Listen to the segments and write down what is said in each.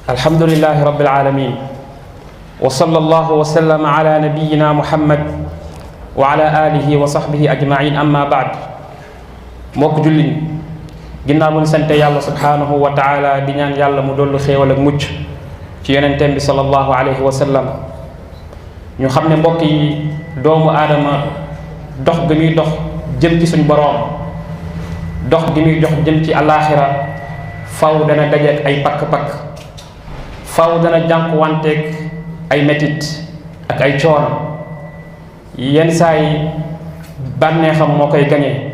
alhamdulillahi rabbil alamin wa sallallahu wa sallama ala nabiyyina muhammad wa ala alihi wa sahbihi ajmain amma baad. mbokk jullit ginnaaw bu ñu sante yàlla subhanahu wa taala di ñaan yàlla mu dollu xéewal ak mucc ci yonenteem bi sallallahu alayhi wa sallam. ñu xam ne mbokk yi doomu aadama dox gi muy dox jëm ci suñ boroom, dox gi muy dox jëm ci alaaxira, faw dana dajeek ay pakk-pakk, faw dana jànkuwanteeg ay metit ak ay coono. yenn saa yi bànneexam moo koy gañe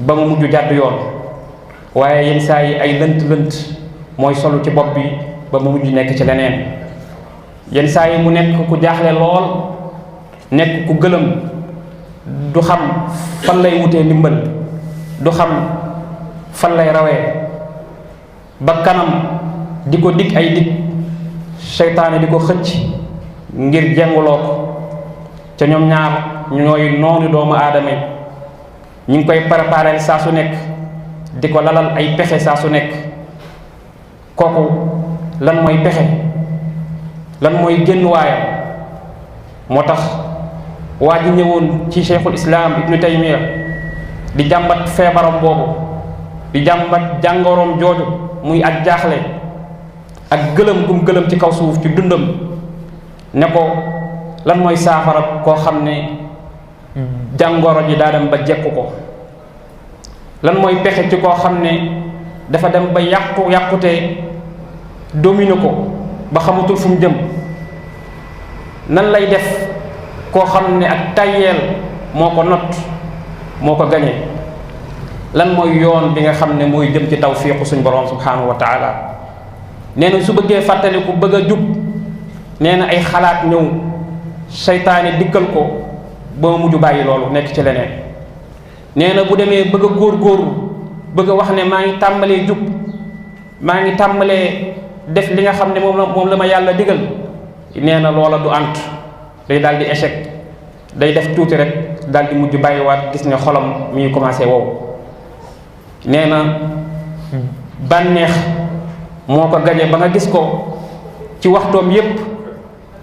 ba mu mujj jàdd yoon, waaye yenn saa yi ay lënt-lënt mooy solu ci bopp bi ba mu mujj nekk ci leneen. yenn saa yi mu nekk ku jaaxle lool, nekk ku gëlëm, du xam fan lay wutee ndimbal, du xam fan lay rawee, ba kanam di ko dig ay dig, seytaane di ko xëcc ngir jenguloo ko. ca ñoom ñaar ñooy noonu doomu aadama yi, ñu ngi koy prépareel saa su nekk, di ko lalal ay pexe saa su nekk. kooku lan mooy pexe, lan mooy génn waayam? moo tax waa ji ñëwoon ci cheikhul islam ibnu taymiya di jàmbat feebaram boobu, di jàmbat jàngoroom jooju muy ak jaaxle ak gëlëm gum gëlëm ci kaw suuf ci dundam, ne ko lan mooy saafara koo xam ne jàngoro ji daa dem ba jekku ko? lan mooy pexe ci koo xam ne dafa dem ba yàqute domine ko ba xamatul fu mu jëm? nan lay def koo xam ne ak tayyeel moo ko not, moo ko gañe? lan mooy yoon bi nga xam ne mooy jëm ci tawfiiqu suñ borom subhanahu wa taala? nee na su bëggee fàttaliku, bëgg a jub, nee na ay xalaat ñëw, seytaane dikkal ko ba mujj bàyyi loolu nekk ci leneen. nee na bu demee bëgg a góor-góorlu, bëgg a wax ne maa ngi tàmbalee jub, maa ngi tàmbalee def li nga xam ne moom la ma yàlla digal, nee na loola du ant, day daal di échec, day def tuuti rek daal di mujj bàyyiwaat, gis ne xolam mi ngi commencé wow. nee na bànneex moo ko gañe ba nga gis ko ci waxtoom yépp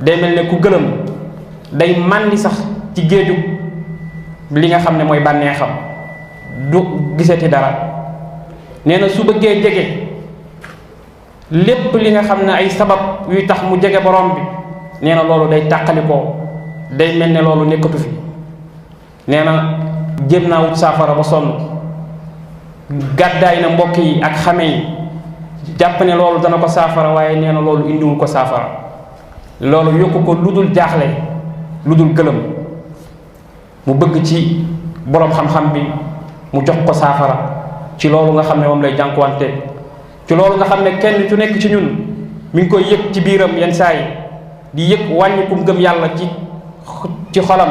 day mel ne ku gëlëm, day màndi sax ci géeju li nga xam ne mooy bànneexam, du gisati dara. nee na su bëggee jege lépp li nga xam ne ay sabab yuy tax mu jege borom bi, nee na loolu day tàqalikoo, day mel ne loolu nekkatu fi. nee na jéem naa wut saafara ba sonn, gàddaay na mbokk yi ak xame yi, jàpp ne loolu dana ko saafara, waaye nee na loolu indiwul ko saafara. loolu yokku ko lu dul jaaxle, lu dul gëlëm. mu bëgg ci boroom xam-xam bi mu jox ko saafara ci loolu nga xam ne moom lay jànkuwante, ci loolu nga xam ne kenn ku nekk ci ñun mi ngi koy yëg ci biiram yenn saa yi, di yëg wàññikum gëm yàlla ci xolam,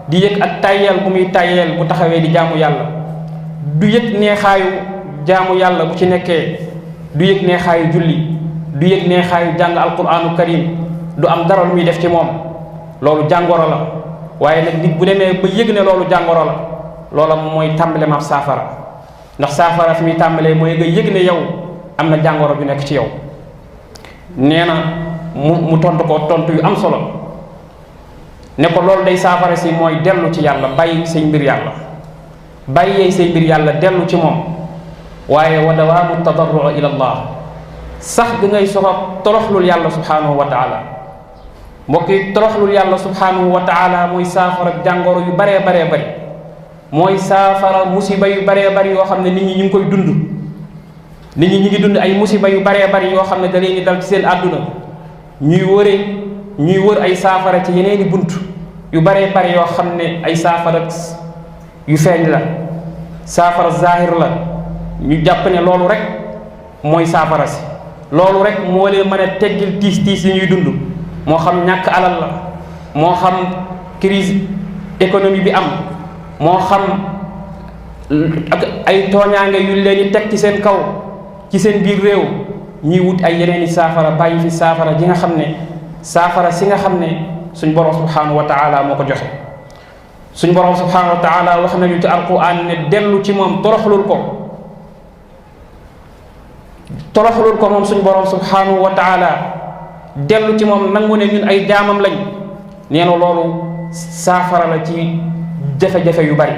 di yëg ak tayyeel bu muy tayyeel bu taxawee di jaamu yàlla, du yëg neexaayu jaamu yàlla bu ci nekkee, du yëg neexaayu julli, du yëg neexaayu jàng alquraanu karim, du am dara lu muy def ci moom. loolu jàngoro la. waaye nag nit bu demee ba yëg ne loolu jàngoro la, loola mooy tàmbale ma saafara. ndax saafara fi muy tàmbalee mooy nga yëg ne yow am na jàngoro ju nekk ci yow. nee na mu tontu ko tontu yu am solo, ne ko loolu day saafara si mooy dellu ci yàlla, bàyyi say mbir yàlla, bàyyee say mbir yàlla dellu ci moom. waaye wa dawaamu tadarru ila allah, sax gi ngay soxla toroxlul yàlla subhanahu wa taala. mbokk yi, toroxlul yàlla subhanahu wa taala mooy saafara jàngoro yu baree baree bari, mooy saafara musiba yu baree bari yoo xam ne nit ñi ñu ngi koy dund. nit ñi ñu ngi dund ay musiba yu baree bari yoo xam ne da leen di dal ci seen àdduna, ñuy wër ay saafara ci yeneeni bunt yu baree bari yoo xam ne ay saafara yu feeñ la, saafara zahir la. ñu jàpp ne loolu rek mooy saafara si, loolu rek moo leen mën a teggil tiis yi ñuy dund, moo xam ñàkk alal la, moo xam crise économie bi am, moo xam ak ay tooñaange yu leen di teg ci seen kaw ci seen biir réew. ñuy wut ay yeneen i saafara, bàyyi fi saafara ji nga xam ne saafara si nga xam ne suñ borom subhanahu wa taala moo ko joxe. suñ borom subhanahu wa taala wax nañu ci alquran ne dellu ci moom toroxlul ko, toroxlul ko moom suñ borom subhanahu wa taala dellu ci moom nangu ne ñun ay jaamam lañ nee na loolu saafara la ci jafe-jafe yu bari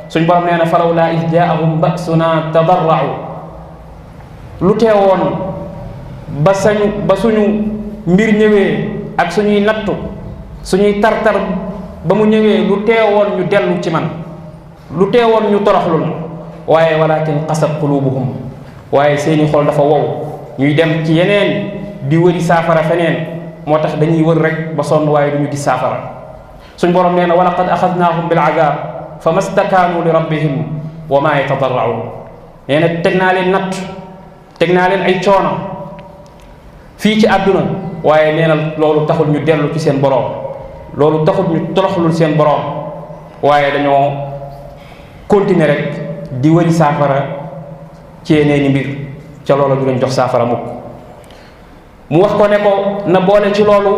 suñ borom nee na falawlaa iz jaahum ba'sunaa tadarra'u lu teewoon ba suñu mbir ñëwee ak suñuy nattu suñuy tartar ba mu ñëwee lu teewoon ñu dellu ci man lu teewoon ñu toroxlul waaye walakin qasat qulubuhum waaye seeni xol dafa wow ñuy dem ci yeneen di wëri saafara feneen moo tax dañuy wër rek ba sonn waaye duñu gis saafara suñ borom nee na wa laqad axadnaahum bil azab fa mastakaanu li rabbihim wa maa yatadarraun nee na teg naa leen natt teg naa leen ay coono fii ci àdduna waaye nee na loolu taxul ñu dellu ci seen borom loolu taxul ñu toroxlul seen borom waaye dañoo continuer rek di wëri saafara ci yeneeni mbir ca loola du leen jox saafara mukk mu wax ko ne ko na boole ci loolu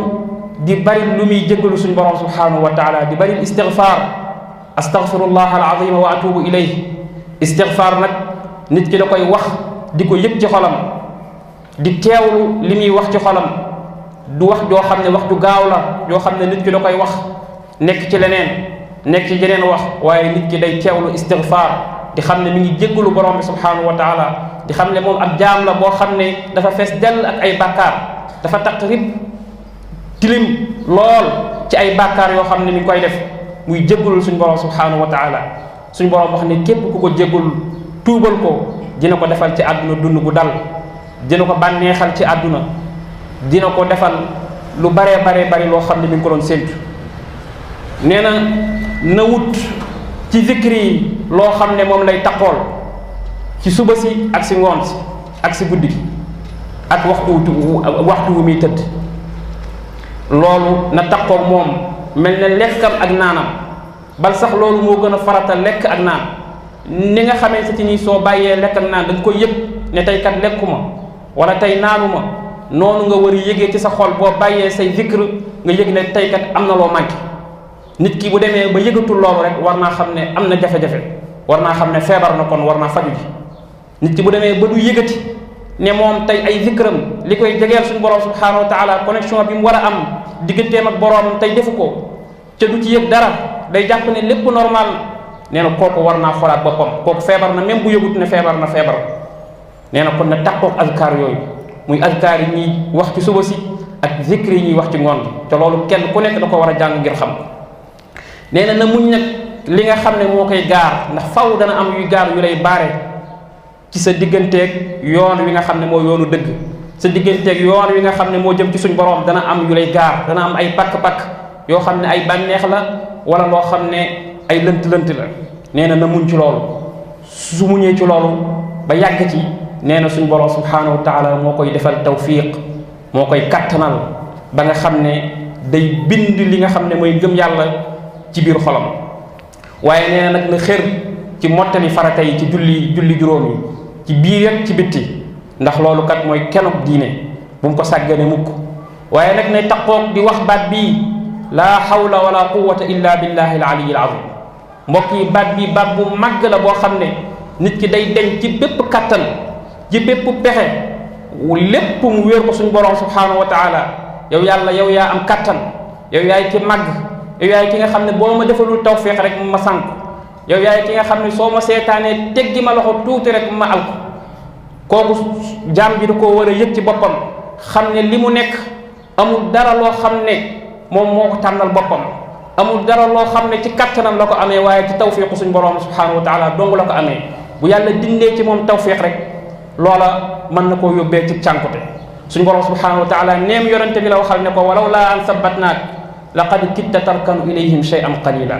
di bari lu muy jéggalu suñu borom subhanahu wa taala di bari istigfaar astaghfirullah alazima wa atubu ilayhi istigfaar nag nit ki da koy wax di ko yëg ci xolam di teewlu li muy wax ci xolam du wax joo xam ne wax ju gaaw la joo xam ne nit ki da koy wax nekk ci leneen nekk ci jeneen wax waaye nit ki day teewlu istigfaar di xam ne mi ngi jéggalu borom bi subhanahu wa taala di xam ne moom ab jaam la boo xam ne dafa fees dell ak ay bàkkaar dafa taqrib tilim lool ci ay bàkkaar yoo xam ne mi ngi koy def muy jéggalul suñ borom subhanahu wa taala suñ borom wax ne képp ku ko jéggul tuubal ko dina ko defal ci àdduna dund gu dal dina ko bànneexal ci àdduna dina ko defal lu baree bari loo xam ne mi ngi ko doon séntu nee na wut ci zikri yi loo xam ne moom lay taqool ci suba si ak si ngoon si ak si guddi gi ak waxtu wu muy tëdd loolu na taqoog moom mel ne lekkam ak naanam bal sax loolu moo gën a farata lekk ak naan ni nga xamee sa ci ni soo bàyyee lekk ak naan da nga koy yëg ne tey kat lekkuma wala tey naanuma noonu nga war a yëgee ci sa xol boo bàyyee say zikr nga yëg ne tey kat am na loo manqué nit ki bu demee ba yëgatul loolu rek war naa xam ne am na jafe-jafe war naa xam ne feebar na kon war naa faju ji nit ki bu demee ba du yëgati ne moom tey ay zikram li koy jegeel suñu borom subhanahu wa taala connexion bi mu war a am digganteem ak borom tey defu ko ca du ci yëg dara day jàpp ne lépp normal nee na kooku war naa xoolaat boppam kooku feebar na même bu yëgut ne feebar na nee na kon na tàqoog azkar yooyu muy azkar yi ñuy wax ci suba si ak zikri yi ñuy wax ci ngoon gi te loolu kenn ku nekk da ko war a jàng ngir xam nee na muñ nag li nga xam ne moo koy gaar ndax faw dana am yuy gaar yu lay baare ci sa digganteeg yoon wi nga xam ne moo yoonu dëgg sa digganteeg yoon wi nga xam ne moo jëm ci suñ borom dana am yu lay gaar dana am ay pakk-pakk yoo xam ne ay bànneex la wala loo xam ne ay lënt-lënt la nee na muñ ci loolu su muñee ci loolu ba yàgg ci nee na suñ borom subhanahu wa taala moo koy defal tawfiq moo koy kattanal ba nga xam ne day bind li nga xam ne mooy ngëm yàlla ci biir xolam waaye nee na nag na xër ci mottali farata yi ci julli juróom yi ci biir ak ci bitti ndax loolu kat mooy kenub diine bu mu ko sàggane mukk waaye nag nay taqoog di wax baat bii laa hawla wala quwwata illa billahi al aliyyil azim mbokk yi baat bii baat bu màgg la boo xam ne nit ki day deñ ci bépp kattan ci bépp pexe lépp mu wéer ko suñu borom subhanahu wa taala yow yàlla yow yaa am kattan yow yaay ki màgg yow yaay ki nga xam ne boo ma defalul tawfiq rek ma sànk yow yaay ki nga xam ne soo ma seetaanee teggi ma loxo tuuti rek ma alko kooku jaam bi da koo war a yëg ci boppam xam ne li mu nekk amul dara loo xam ne moom moo ko tànnal boppam amul dara loo xam ne ci kattanam la ko amee waaye ci tawfiqu suñu borom subhanahu wa taala dong la ko amee bu yàlla dindee ci moom tawfiq rek loola mën na koo yóbbee ci cànkute suñu borom subhanahu wa taala neem yonente bi la waxal ne ko walaw laa an sabbatnaak laqad kitta tarkanu ilayhim shay'an qalila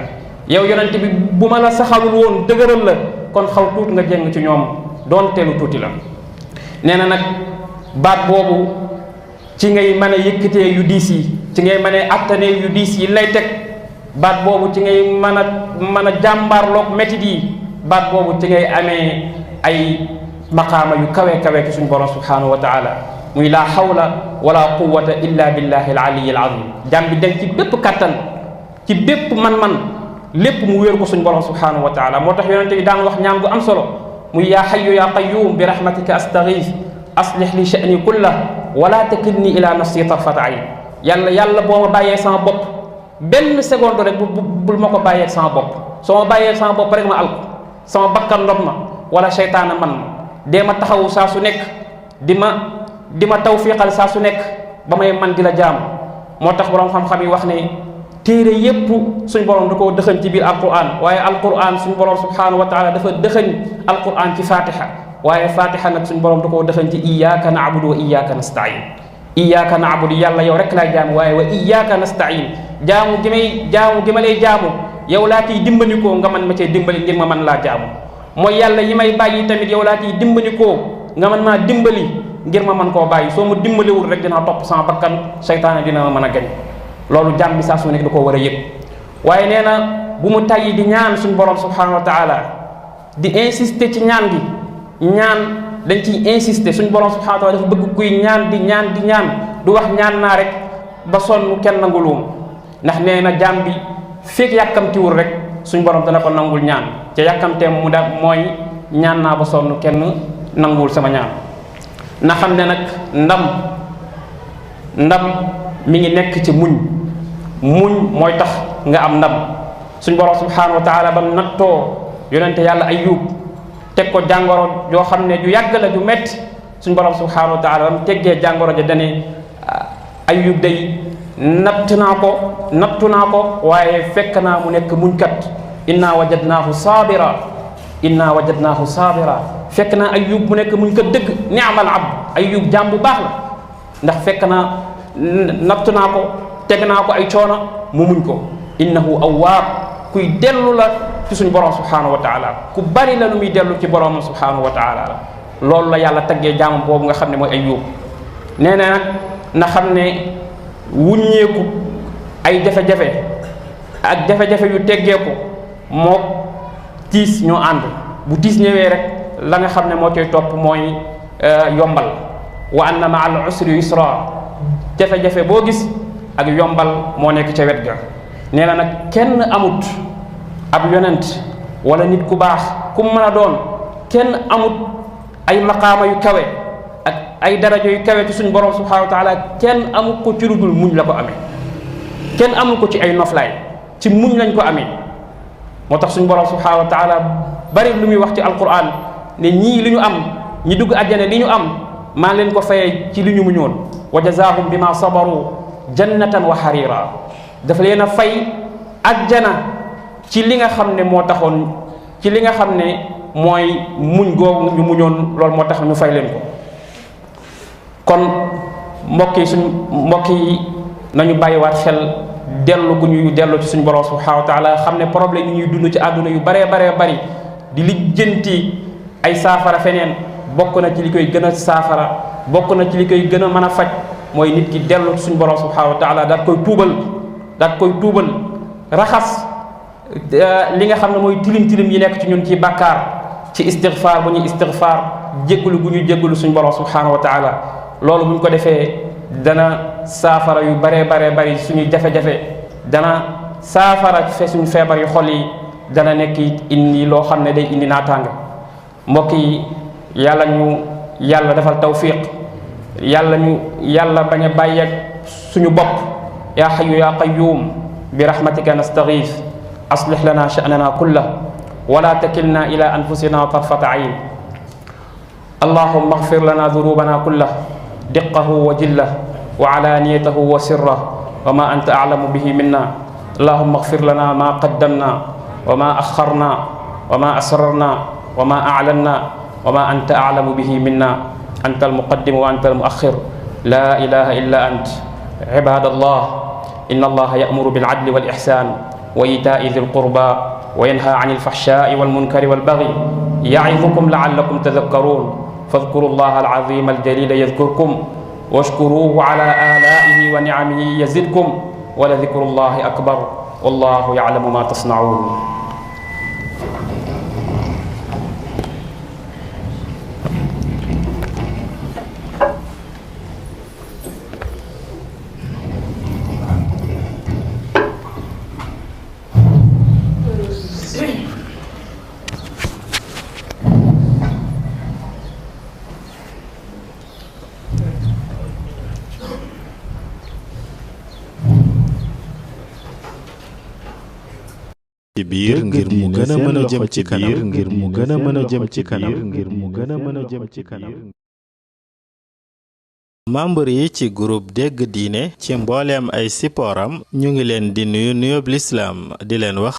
yow yonente bi bu ma la saxalul woon dëgëral la kon xaw tuuti nga jeng ci ñoom doon teelu tuuti la nee na nag baat boobu ci ngay mën a yëkkatee yu diis yi ci ngay mën a attanee yu diis yi lay teg baat boobu ci ngay mën a jàmbaarloog métit yi baat boobu ci ngay amee ay maqaama yu kawe ci suñu borom subhanahu wa taala muy laa hawla wala quwwata illa billahi al aliyyil azim jàm bi dem ci bépp kattan ci bépp man-man lépp mu wéer ko suñu borom subhanahu wa taala moo tax yonente bi daan wax ñaan bu am solo muy yaa hayyu yaa qayyum bi rahmatika astaghith aslih li sha'ni kullah wala takilni ila nafsi tarfata ayn. yàlla boo ma bàyyee sama bopp benn seconde rek bul ma ko bàyyee sama bopp. soo ma bàyyee sama bopp rek ma alko sama bakkan ndox ma wala seytaana man ma dee ma taxawu saa su nekk di ma tawfiqal saa su nekk ba may man di la jaam. moo tax borom xam-xam yi wax ne téere yépp suñ borom da koo dëxëñ ci biir alquran, waaye alquran suñ borom subhanahu wa taala dafa dëxëñ alquran ci fatiha, waaye fatiha nag suñ borom da koo dëxëñ ci iyyaka na'budu wa iyyaka nasta'in. iyyaka na'budu yàlla yow rek laay jaamu, waaye wa iyyaka nasta'in jaamu gi ma lay jaamu yow laa ciy dimbandikoo nga man ma cee dimbali ngir ma man laa jaamu. mooy yàlla yi may bàyyi tamit yow laa ciy dimbandikoo nga man maa dimbali ngir ma man koo bàyyi. soo ma dimbaliwul rek dinaa topp sama bakkan, seytaane dina ma mën a gañ. loolu jàmm bi saa su nekk da koo war a yëg. waaye nee na bu mu tàyyi di ñaan suñu borom subhanahu wa taala, di insister ci ñaan gi. ñaan dañ ciy insister. suñu borom subhanahu wa taala dafa bëgg kuy ñaan di ñaan du wax ñaan naa rek ba sonn kenn nanguluum. ndax nee na jàmm bi fekk yàkkamtiwul rek suñu borom dana ko nangul ñaan ca yàkkamteem mu da mooy ñaan naa ba sonn kenn nanguwul sama ñaan. na xam ne nag ndam mi ngi nekk ci muñ mooy tax nga am ndam. suñ borom subhanahu wa taala bam nattoo yonente yàlla Ayyub teg ko jàngoro joo xam ne ju yàgg la ju metti, suñ borom subhanahu wa taala bam teggee jàngoro ja dane Ayyub day nattu naa ko waaye fekk naa mu nekk muñkat. inna wajadnaahu saabira fekk naa Ayyub mu nekk muñkat dëgg. ni'mal abd Ayyub jaam bu baax la, ndax fekk naa nattu naa ko teg naa ko ay coono mu muñ ko. innahu awwaab kuy dellu la ci suñu borom subhanahu wa taala, ku bari la lu muy dellu ci borom subhanahu wa taala la. loolu la yàlla taggee jaamam boobu nga xam ne mooy Ayyub. nee na nag na xam ne wuññeeku ay jafe-jafe ak jafe-jafe yu teggeeku moo tiis ñoo ànd. bu tiis ñëwee rek la nga xam ne moo coy topp mooy yombal. wa anna ma al usri yusra jafe-jafe boo gis ak yombal moo nekk ca wet ga. nee na nag kenn amut ab yonent wala nit ku baax ku mën a doon, kenn amut ay maqaama yu kawe ak ay daraja yu kawe ci suñu borom subhanahu wa taala, kenn amut ko ci lu dul muñ la ko amee. kenn amut ko ci ay noflaay, ci muñ lañ ko amee. moo tax suñu borom subhanahu wa taala bari lu muy wax ci alquran ne ñii li ñu am, ñi dugg àjjana li ñu am maa leen ko fayee ci li ñu muñoon. wa jazaahum bima sabaru jannatan wa harira, dafa leen a fay àjjana ci li nga xam ne moo taxoon, ci li nga xam ne mooy muñ googu ñu muñoon, loolu moo tax ñu fay leen ko. kon mbokk yi nañu bàyyiwaat xel dellu gu ñuy dellu ci suñu borom subhanahu wa taala, xam ne problème yi ñuy dund ci àdduna yu baree bari di lijjanti ay saafara feneen, bokk na ci li koy gën a saafara, bokk na ci li koy gën a mën a faj mooy nit ki dellu ci suñu borom subhanahu wa taala, daat koy tuubal raxas li nga xam ne mooy tilim yi nekk ci ñun ci bàkkaar, ci istighfar bu ñuy istighfar, jéggalu gu ñuy jéggalu suñu borom subhanahu wa taala. loolu bu ñu ko defee dana saafara yu baree bari suñuy jafe-jafe, dana saafara suñu feebar yu xol yi, dana nekk indi loo xam ne day indi naataanga. mbokk yi yàlla defal tawfiq, yàlla bañ a bàyyi ak suñu bopp. yaa hayyu yaa qayyum bi rahmatika nastaghith aslih lana sha'nana kullah wala takilna ila anfusina tarfata ayn. allahumma ighfir lana dhunubana kullah diqqahu wa jillah wa alaniyatahu wa sirrah wa ma anta a'lamu bihi minna. allahumma ighfir lana ma qaddamna wa ma akharna wa ma asrarna wa ma a'lanna wa ma anta a'lamu bihi minna. anta al-muqaddim wa anta al-mu'akhkhir la ilaha illa ant. ibadallah inna allaha ya'muru bil 'adli wal ihsan wa ita'i dhil qurba wa yanha 'anil fahsha'i wal munkari wal baghi ya'idhukum la'allakum tadhakkarun. فاذكروا الله العظيم الجليل يذكركم واشكروه على آلائه ونعمه يزدكم ولذكر الله أكبر والله يعلم ما تصنعون. ci biir ngir mu gën a mën a jëm ci kanam ngir mu gën a mën a jëm ci kanam ngir mu gën a mën a jëm ci kanam. membre yi ci groupe dégg diine ci mbooleem ay sipooram ñu ngi leen di nuyu nuyoob lislaam di leen wax